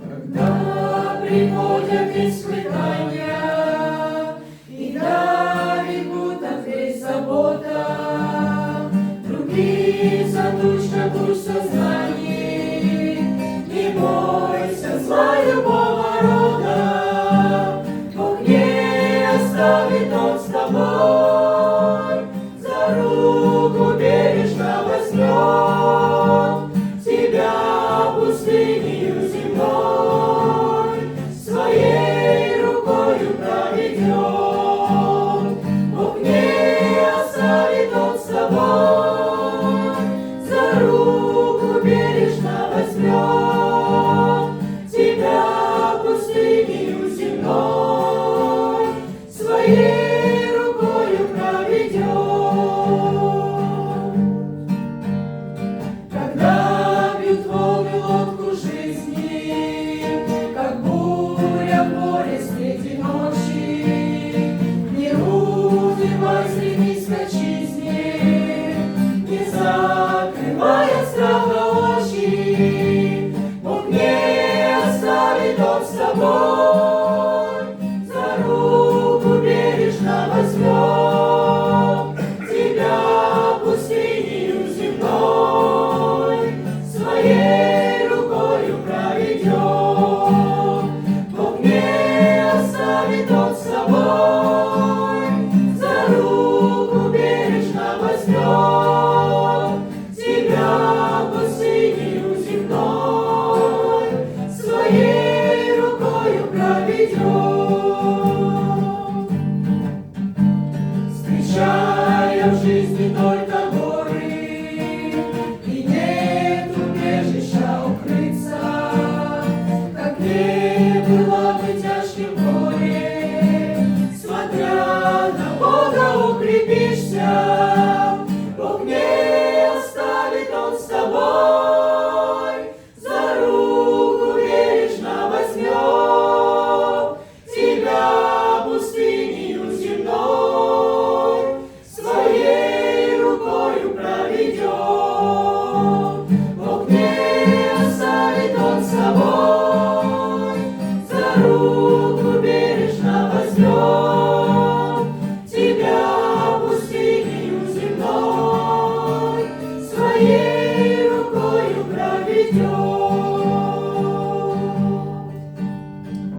Когда приходят испытания, и давит будто весь забота, руки задушка душ сознаний, не бойся зла любого рода, Бог не оставит Он с тобой, за руку бережно возьмет тебя пустынею земной, своей рукою проведет. Бог не оставит Он с тобой, за руку бережно возьмет тебя пустынею земной, своей рукою проведет. Когда бьют волны лодку жизни, как буря в море среди ночи, не унывай, стремись к отчизне, не закрывая страха очи. Бог не оставит Он с тобой, за руку бережно возьмет тебя пустынею земной, своей рукою проведет. Бог не оставит Он с тобой, за руку бережно возьмет тебя пустынею земной, своей рукою проведет. Встречая в жизни той